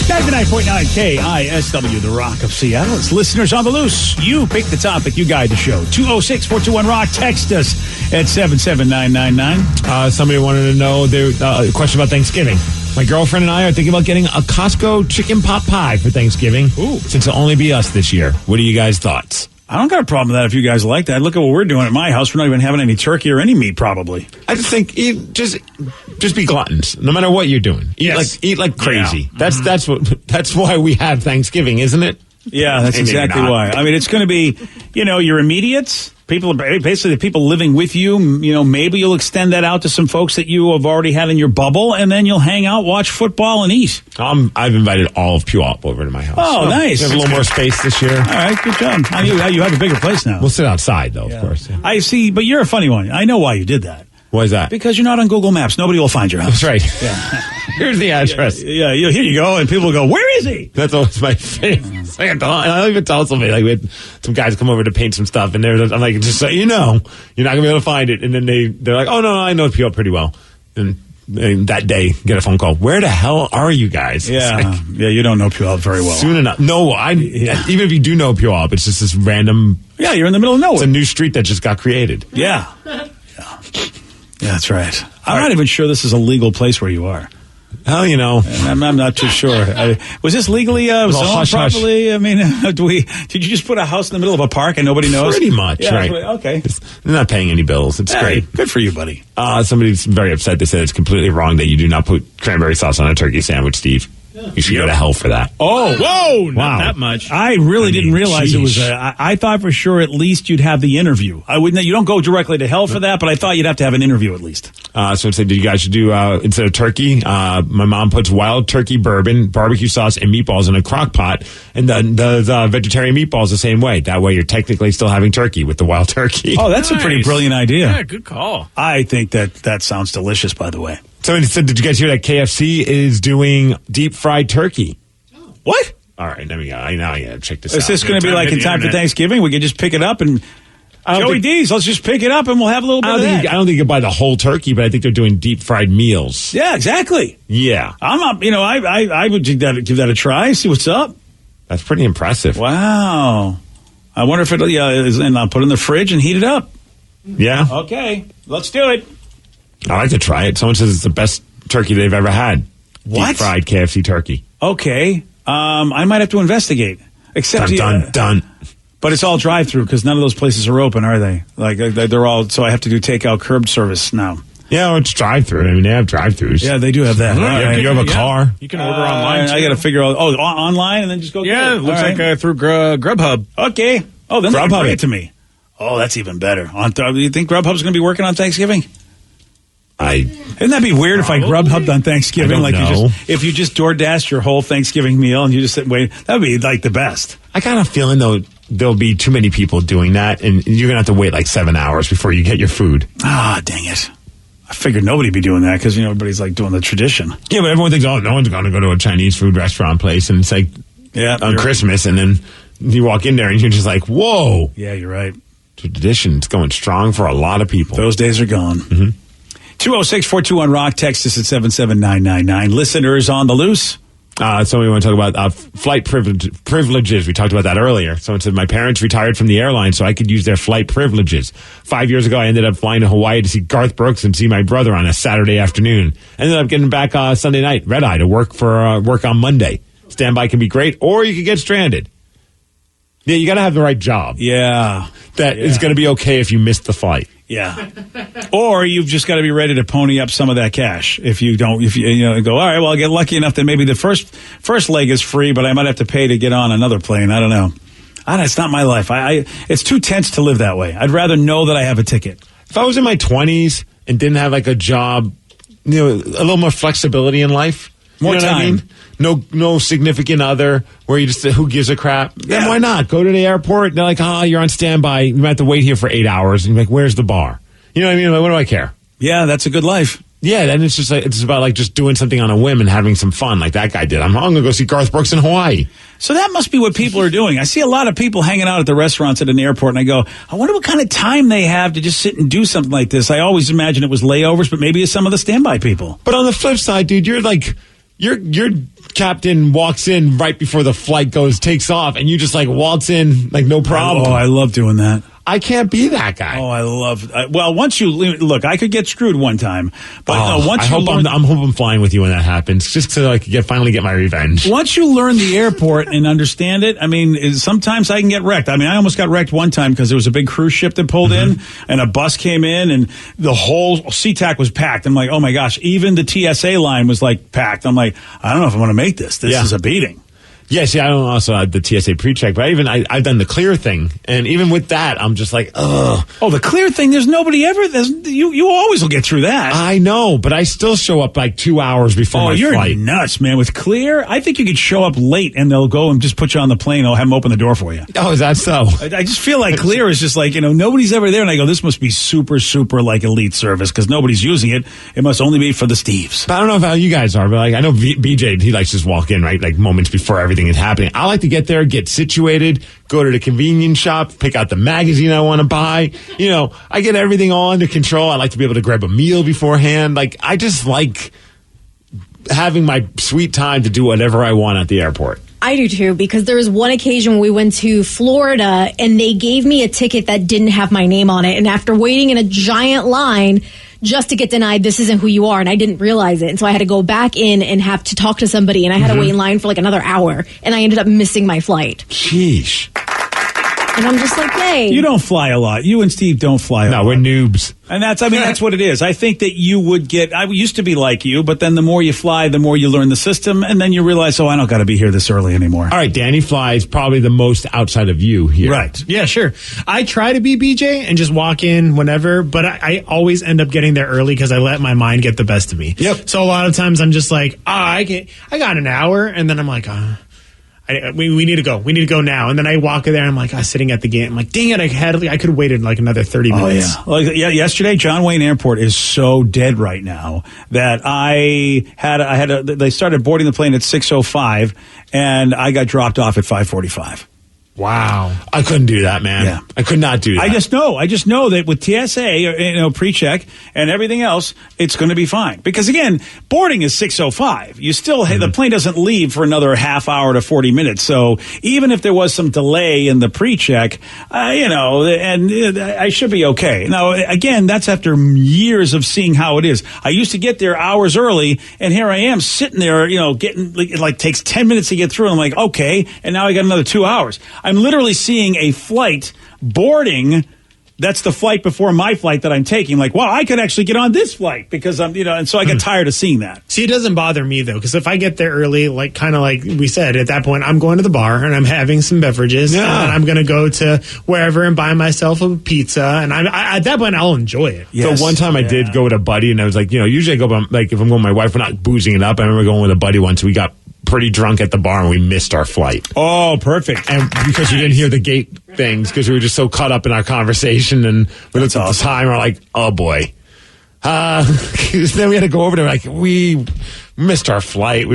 99.9 KISW, The Rock of Seattle. It's listeners on the loose. You pick the topic. You guide the show. 206-421-ROCK. Text us at 77999. Somebody wanted to know a question about Thanksgiving. My girlfriend and I are thinking about getting a Costco chicken pot pie for Thanksgiving. Ooh. Since it'll only be us this year. What are you guys' thoughts? I don't got a problem with that if you guys like that. Look at what we're doing at my house. We're not even having any turkey or any meat, probably. I just think just be gluttons, no matter what you're doing. Eat like crazy. Yeah. That's why we have Thanksgiving, isn't it? Yeah, that's exactly why. I mean, it's going to be, your immediates. People, basically the people living with you, maybe you'll extend that out to some folks that you have already had in your bubble, and then you'll hang out, watch football, and eat. I've invited all of Puyallup over to my house. Oh, nice. We have a little more space this year. All right, good job. You have a bigger place now. We'll sit outside, though, of course. Yeah. I see, but you're a funny one. I know why you did that. Why is that? Because you're not on Google Maps. Nobody will find your house. That's right. Yeah. Here's the address. Yeah, here you go, and people will go, where is he? That's always my favorite. I even tell somebody, we had some guys come over to paint some stuff, and I'm like, just so you know, you're not going to be able to find it. And then they're like, oh, no, I know Puyallup pretty well. And that day, get a phone call. Where the hell are you guys? Yeah, you don't know Puyallup very well. Soon enough. No, even if you do know Puyallup, it's just this random. Yeah, you're in the middle of nowhere. It's a new street that just got created. Yeah. Yeah, that's right. I'm not even sure this is a legal place where you are. Hell, I'm not too sure. Was this legally zoned properly? I mean, did you just put a house in the middle of a park and nobody knows? Pretty much, yeah, right. Okay. They're not paying any bills. It's great. Good for you, buddy. Somebody's very upset. They said it's completely wrong that you do not put cranberry sauce on a turkey sandwich, Steve. You should go to hell for that. Oh, whoa! Not that much. I didn't realize it was. I thought for sure at least you'd have the interview. I wouldn't. You don't go directly to hell for that, but I thought you'd have to have an interview at least. So it said you guys should do instead of turkey. My mom puts wild turkey bourbon, barbecue sauce, and meatballs in a crock pot, and the vegetarian meatballs the same way. That way, you're technically still having turkey with the wild turkey. Oh, that's a pretty brilliant idea. Yeah, good call. I think that sounds delicious. By the way. Somebody said, did you guys hear that KFC is doing deep fried turkey? What? All right, now I gotta check this out. Is this going to be like in time for Thanksgiving? We can just pick it up and Joey D's, let's just pick it up and we'll have a little bit of that. I don't think you can buy the whole turkey, but I think they're doing deep fried meals. Yeah, exactly. Yeah. I'm not, I would give that a try, see what's up. That's pretty impressive. Wow. I wonder if it is, and I'll put it in the fridge and heat it up. Yeah. Okay, let's do it. I like to try it. Someone says it's the best turkey they've ever had. What? Deep fried KFC turkey. Okay. I might have to investigate. Except done. But it's all drive-through because none of those places are open, are they? Like they're all. So I have to do takeout curb service now. Yeah, it's drive-through. I mean, they have drive-throughs. Yeah, they do have that. Right. You have a car. You can order online. I got to figure out. Oh, online and then just go. Yeah, it looks like through Grubhub. Okay. Oh, then Grubhub bring it to me. Oh, that's even better. Do you think Grubhub's going to be working on Thanksgiving? Wouldn't that be weird if I Grubhubbed on Thanksgiving? I don't know. If you just DoorDashed your whole Thanksgiving meal and you just sit and wait, that would be like the best. I got a feeling though there'll be too many people doing that, and you're gonna have to wait like 7 hours before you get your food. Ah, dang it! I figured nobody'd be doing that because everybody's like doing the tradition. Yeah, but everyone thinks, no one's gonna go to a Chinese food restaurant place, and it's like on Christmas, and then you walk in there and you're just like, whoa. Yeah, you're right. Tradition's going strong for a lot of people. Those days are gone. 206-421-ROCK. Text us at 77999. Listeners on the loose. So we want to talk about flight privileges. We talked about that earlier. Someone said, my parents retired from the airline so I could use their flight privileges. 5 years ago, I ended up flying to Hawaii to see Garth Brooks and see my brother on a Saturday afternoon. Ended up getting back Sunday night, red-eye, to work on Monday. Standby can be great, or you could get stranded. Yeah, you got to have the right job. Yeah. That is going to be okay if you miss the flight. Yeah. Or you've just got to be ready to pony up some of that cash. If you go, all right, well, I'll get lucky enough that maybe the first leg is free, but I might have to pay to get on another plane. I don't know. It's not my life. It's too tense to live that way. I'd rather know that I have a ticket. If I was in my 20s and didn't have like a job, a little more flexibility in life. More time. I mean? No significant other where you just, who gives a crap? Then why not? Go to the airport. They're like, you're on standby. You might have to wait here for 8 hours. And you're like, where's the bar? You know what I mean? Like, what do I care? Yeah, that's a good life. Yeah, then it's just like, it's about like just doing something on a whim and having some fun like that guy did. I'm going to go see Garth Brooks in Hawaii. So that must be what people are doing. I see a lot of people hanging out at the restaurants at an airport, and I go, I wonder what kind of time they have to just sit and do something like this. I always imagine it was layovers, but maybe it's some of the standby people. But on the flip side, dude, you're like, your captain walks in right before the flight takes off, and you just like waltz in like no problem. Oh, I love doing that. I can't be that guy. Oh, I love. Well, once you look, I could get screwed one time, but once I'm hoping flying with you when that happens, just so I can finally get my revenge. Once you learn the airport and understand it, I mean, sometimes I can get wrecked. I mean, I almost got wrecked one time because there was a big cruise ship that pulled in, and a bus came in, and the whole SeaTac was packed. I'm like, oh my gosh, even the TSA line was like packed. I'm like, I don't know if I'm going to make this. This is a beating. Yeah, see, I don't also have the TSA pre-check, but I've done the clear thing, and even with that, I'm just like, ugh. Oh, the clear thing, there's nobody ever, you always will get through that. I know, but I still show up like 2 hours before my flight. You're nuts, man. With clear, I think you could show up late, and they'll go and just put you on the plane, they'll have them open the door for you. Oh, is that so? I just feel like clear is just like, nobody's ever there, and I go, this must be super, super like elite service, because nobody's using it. It must only be for the Steves. But I don't know how you guys are, but like, I know BJ, he likes to just walk in, right, like moments before everything is happening. I like to get there, get situated, go to the convenience shop, pick out the magazine I want to buy. I get everything all under control. I like to be able to grab a meal beforehand. Like, I just like having my sweet time to do whatever I want at the airport. I do too, because there was one occasion when we went to Florida and they gave me a ticket that didn't have my name on it. And after waiting in a giant line just to get denied, this isn't who you are, and I didn't realize it. And so I had to go back in and have to talk to somebody, and I had to wait in line for like another hour, and I ended up missing my flight. Sheesh. And I'm just like, hey. You don't fly a lot. You and Steve don't fly a lot. No, we're noobs. And that's what it is. I think that you would I used to be like you, but then the more you fly, the more you learn the system, and then you realize, I don't got to be here this early anymore. All right, Danny flies probably the most outside of you here. Right. Yeah, sure. I try to be BJ and just walk in whenever, but I always end up getting there early because I let my mind get the best of me. Yep. So a lot of times I'm just like, I got an hour, and then I'm like, we need to go. We need to go now. And then I walk in there, and I'm like, sitting at the gate. I'm like, dang it, I could have waited like another 30 minutes. Oh, yeah. Yesterday, John Wayne Airport is so dead right now that they started boarding the plane at 6:05, and I got dropped off at 5:45. Wow. I couldn't do that, man. Yeah. I could not do that. I just know that with TSA, pre-check and everything else, it's going to be fine. Because again, boarding is 6:05. You still, the plane doesn't leave for another half hour to 40 minutes. So even if there was some delay in the pre-check, and I should be okay. Now, again, that's after years of seeing how it is. I used to get there hours early, and here I am sitting there, getting, it like takes 10 minutes to get through. And I'm like, okay. And now I got another 2 hours. I'm literally seeing a flight boarding that's the flight before my flight that I'm taking. Like, wow, I could actually get on this flight because I'm, and so I get tired of seeing that. See, it doesn't bother me though, because if I get there early, like kind of like we said, at that point, I'm going to the bar and I'm having some beverages, and then I'm going to go to wherever and buy myself a pizza, and I at that point I'll enjoy it. Yes. So one time I did go with a buddy, and I was like, usually I go, like if I'm going with my wife, we're not boozing it up. I remember going with a buddy once. We got pretty drunk at the bar and we missed our flight. Oh, perfect. And because you didn't hear the gate things, because we were just so caught up in our conversation, and we looked at the time, we're like, oh boy. Then we had to go over there, like, we missed our flight.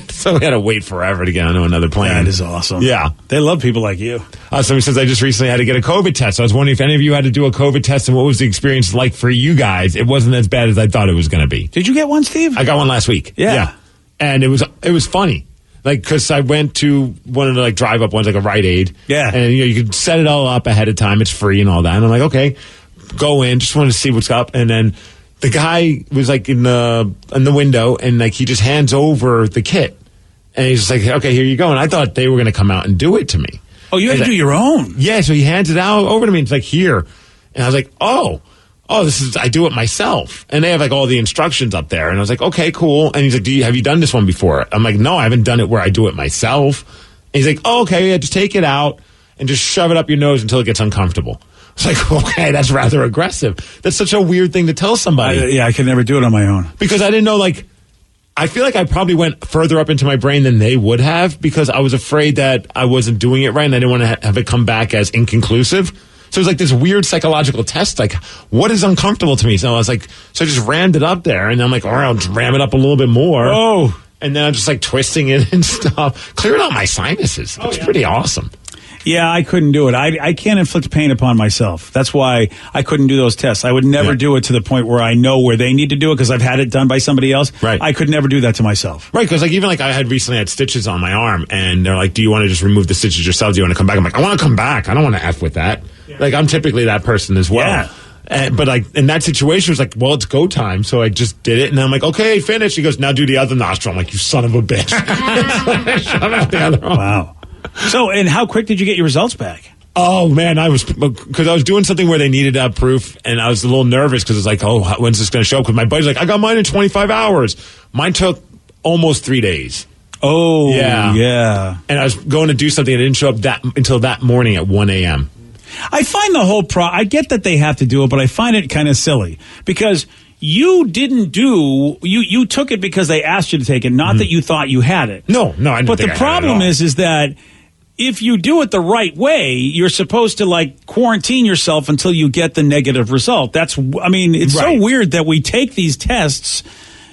So we had to wait forever to get onto another plane. That is awesome. Yeah. They love people like you. Somebody says, I just recently had to get a COVID test. So I was wondering if any of you had to do a COVID test and what was the experience like for you guys. It wasn't as bad as I thought it was going to be. Did you get one, Steve? I got one last week. Yeah. And it was funny. Like, because I went to one of the drive up ones, like a Rite Aid. Yeah. And you could set it all up ahead of time. It's free and all that. And I'm like, okay, go in. Just wanted to see what's up. And then the guy was like in the window, and like he just hands over the kit. And he's just like, okay, here you go. And I thought they were going to come out and do it to me. Oh, you had to do your own? Yeah. So he hands it out over to me. It's like, here. And I was like, oh, I do it myself. And they have like all the instructions up there. And I was like, okay, cool. And he's like, have you done this one before? I'm like, no, I haven't done it where I do it myself. And he's like, oh, okay, yeah, just take it out and just shove it up your nose until it gets uncomfortable. It's like, okay, that's rather aggressive. That's such a weird thing to tell somebody. I could never do it on my own. Because I didn't know, I feel like I probably went further up into my brain than they would have, because I was afraid that I wasn't doing it right and I didn't want to have it come back as inconclusive. So it was like this weird psychological test, like, what is uncomfortable to me? So I was like, so I just rammed it up there, and I'm like, all right, I'll just ram it up a little bit more. Oh. And then I'm just like twisting it and stuff, clearing out my sinuses. It's pretty awesome. Yeah, I couldn't do it. I can't inflict pain upon myself. That's why I couldn't do those tests. I would never do it to the point where I know where they need to do it, because I've had it done by somebody else. Right. I could never do that to myself. Right, because even I had recently had stitches on my arm, and they're like, do you want to just remove the stitches yourself? Do you want to come back? I'm like, I want to come back. I don't want to F with that. Yeah. Like, I'm typically that person as well. Yeah. But in that situation, it was like, well, it's go time. So I just did it, and I'm like, okay, finish. He goes, now do the other nostril. I'm like, you son of a bitch. Shove out the other one. Wow. So, and how quick did you get your results back? Oh, man, because I was doing something where they needed that proof, and I was a little nervous because it's like, oh, when's this going to show up? Because my buddy's like, I got mine in 25 hours. Mine took almost 3 days. Oh, yeah. And I was going to do something that didn't show up until that morning at 1 a.m. I find the whole I get that they have to do it, but I find it kind of silly because you didn't you took it because they asked you to take it, not that you thought you had it. No, I didn't But think the I problem had it at all. is that if you do it the right way, you're supposed to quarantine yourself until you get the negative result. It's so weird that we take these tests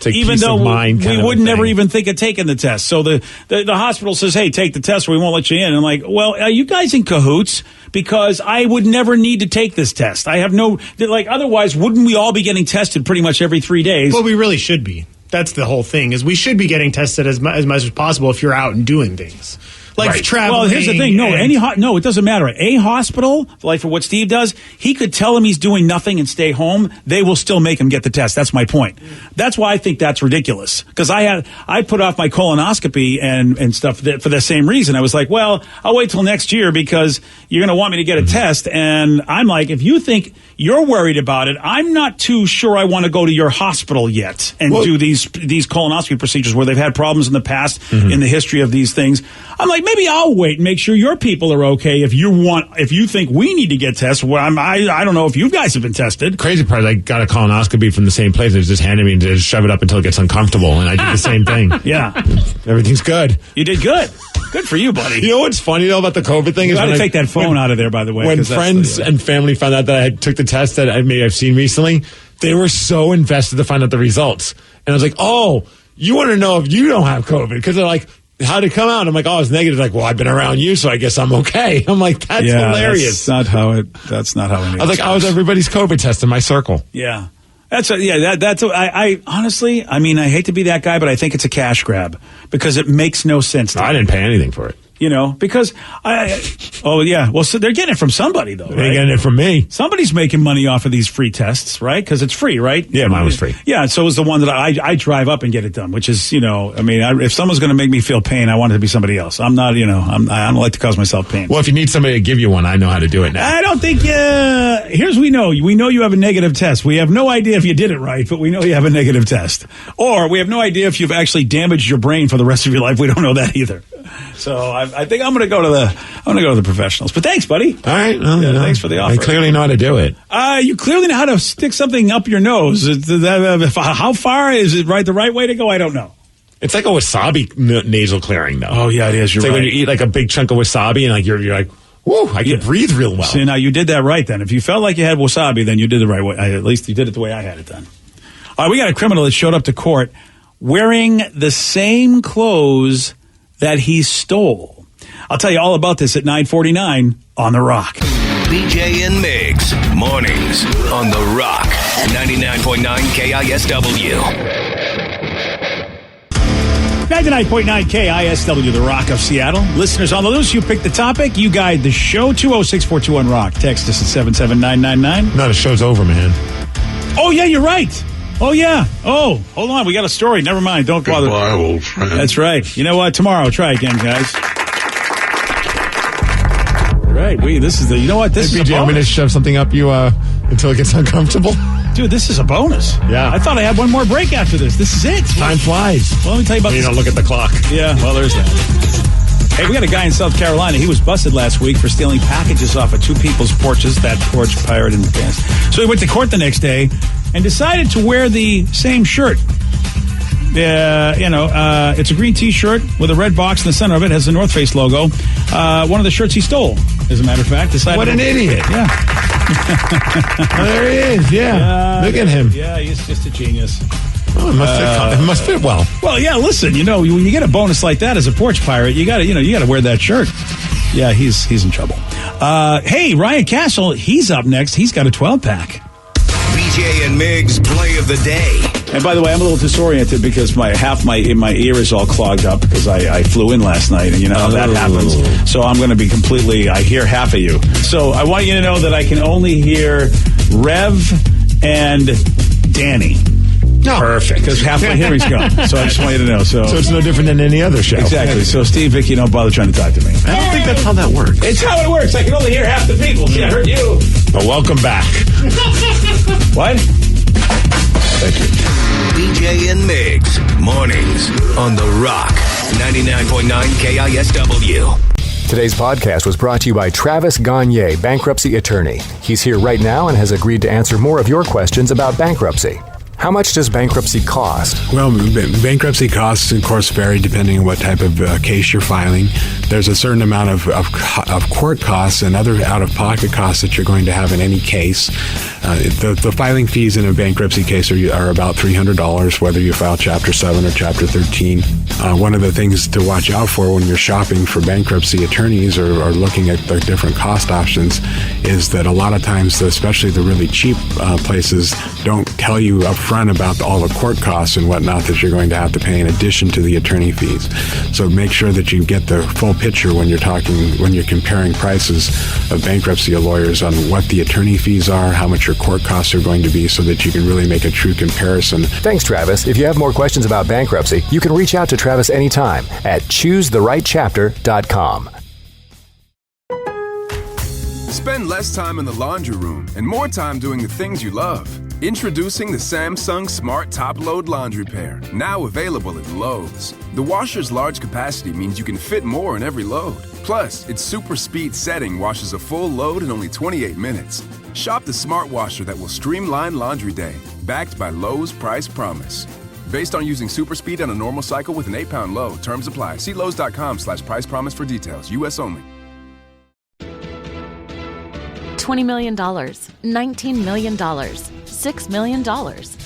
even though we would never even think of taking the test. So the hospital says, hey, take the test or we won't let you in. And I'm like, well, are you guys in cahoots? Because I would never need to take this test. I have otherwise, wouldn't we all be getting tested pretty much every 3 days? Well, we really should be. That's the whole thing, is we should be getting tested as much as possible if you're out and doing things. Traveling. Well, here's the thing. No, it doesn't matter. A hospital, like for what Steve does, he could tell him he's doing nothing and stay home. They will still make him get the test. That's my point. That's why I think that's ridiculous. Because I put off my colonoscopy and stuff for the same reason. I was like, well, I'll wait till next year because you're going to want me to get a test. And I'm like, if you think you're worried about it, I'm not too sure I want to go to your hospital yet and do these colonoscopy procedures where they've had problems in the past in the history of these things. I'm like, maybe I'll wait and make sure your people are okay. If you think we need to get tested, well, I don't know if you guys have been tested. Crazy part, I got a colonoscopy from the same place. They just handed me and just shove it up until it gets uncomfortable, and I did the same thing. Yeah, everything's good. You did good. Good for you, buddy. You know what's funny though about the COVID thing? You got to take that phone out of there, by the way. When friends and family found out that I took the test that I've seen recently, they were so invested to find out the results, and I was like, oh, you want to know if you don't have COVID? Because they're like, how'd it come out? I'm like, oh, it's negative. Like, well, I've been around you, so I guess I'm okay. I'm like, that's hilarious. That's not how it I was like, I was everybody's COVID test in my circle. Yeah. I honestly, I hate to be that guy, but I think it's a cash grab because it makes no sense. I didn't pay anything for it. because so they're getting it from somebody, though. They're getting it from me. Somebody's making money off of these free tests, right? Because it's free, right? Yeah, mine was free. Yeah, so is the one that I drive up and get it done, which is, if someone's going to make me feel pain, I want it to be somebody else. I'm not, I don't like to cause myself pain. Well, if you need somebody to give you one, I know how to do it now. I don't think, here's we know you have a negative test. We have no idea if you did it right, but we know you have a negative test. Or we have no idea if you've actually damaged your brain for the rest of your life. We don't know that either. So I think I'm going to go to the professionals. But thanks, buddy. All right. Well, thanks for the offer. I clearly know how to do it. You clearly know how to stick something up your nose. How far is it the right way to go? I don't know. It's like a wasabi nasal clearing, though. Oh yeah, it is. You're it's right. Like when you eat like a big chunk of wasabi and you're like, whoa, I can breathe real well. See, now you did that right then. If you felt like you had wasabi, then you did the right way. At least you did it the way I had it done. All right, we got a criminal that showed up to court wearing the same clothes that he stole. I'll tell you all about this at 9:49 on The Rock. BJ and Migs, mornings on The Rock, 99.9 KISW. 99.9 KISW, The Rock of Seattle. Listeners on the loose, you pick the topic, you guide the show, 206-421-ROCK. Text us at 77999. No, the show's over, man. Oh, yeah, you're right. Oh, yeah. Oh, hold on. We got a story. Never mind. Don't bother. Goodbye, old friend. That's right. You know what? Tomorrow, try again, guys. Right. This is a bonus. I'm going to shove something up you until it gets uncomfortable. Dude, this is a bonus. Yeah. I thought I had one more break after this. This is it. Time flies. Well, let me tell you about You this. don't look at the clock. Yeah, well, there's that. Hey, we got a guy in South Carolina. He was busted last week for stealing packages off of two people's porches. That porch pirate in the past. So he went to court the next day and decided to wear the same shirt. It's a green T-shirt with a red box in the center of it. Has the North Face logo. One of the shirts he stole, as a matter of fact. What an idiot. Yeah. Oh, there he is. Yeah. Look at him. Yeah, he's just a genius. Oh, it must fit well. Well, yeah. Listen, when you get a bonus like that as a porch pirate, you got to wear that shirt. Yeah, he's in trouble. Hey, Ryan Castle, he's up next. He's got a 12-pack. BJ and Migs play of the day. And by the way, I'm a little disoriented because my ear is all clogged up because I flew in last night, and you know how that happens. So I'm going to be I hear half of you. So I want you to know that I can only hear Rev and Danny. No. Perfect. Because half my hearing's gone. So I just want you to know. So it's no different than any other show. Exactly. So Steve, Vicky, don't bother trying to talk to me. I don't think that's how that works. It's how it works. I can only hear half the people. See, I heard you. Well, welcome back. What? Thank you. BJ and Migs, mornings on The Rock, 99.9 KISW. Today's podcast was brought to you by Travis Gagne, bankruptcy attorney. He's here right now and has agreed to answer more of your questions about bankruptcy. How much does bankruptcy cost? Well, bankruptcy costs, of course, vary depending on what type of case you're filing. There's a certain amount of court costs and other out-of-pocket costs that you're going to have in any case. The filing fees in a bankruptcy case are about $300, whether you file Chapter 7 or Chapter 13. One of the things to watch out for when you're shopping for bankruptcy attorneys or looking at the different cost options is that a lot of times, especially the really cheap places, don't tell you up front about all the court costs and whatnot that you're going to have to pay in addition to the attorney fees. So make sure that you get the full picture when you're comparing prices of bankruptcy lawyers on what the attorney fees are, how much your court costs are going to be, so that you can really make a true comparison. Thanks, Travis. If you have more questions about bankruptcy, you can reach out to Travis anytime at choosetherightchapter.com. Spend less time in the laundry room and more time doing the things you love. Introducing the Samsung Smart Top Load Laundry Pair, now available at Lowe's. The washer's large capacity means you can fit more in every load. Plus, its super speed setting washes a full load in only 28 minutes. Shop the smart washer that will streamline laundry day, backed by Lowe's Price Promise. Based on using super speed on a normal cycle with an 8-pound load, terms apply. See Lowe's.com/price promise for details. U.S. only. $20 million, $19 million, $6 million.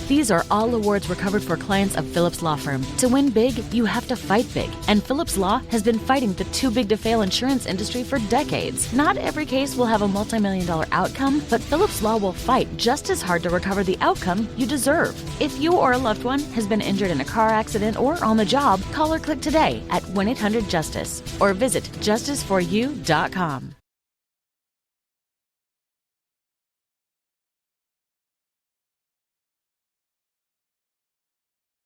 These are all awards recovered for clients of Phillips Law Firm. To win big, you have to fight big. And Phillips Law has been fighting the too big to fail insurance industry for decades. Not every case will have a multi-million-dollar outcome, but Phillips Law will fight just as hard to recover the outcome you deserve. If you or a loved one has been injured in a car accident or on the job, call or click today at 1-800-JUSTICE or visit justiceforyou.com.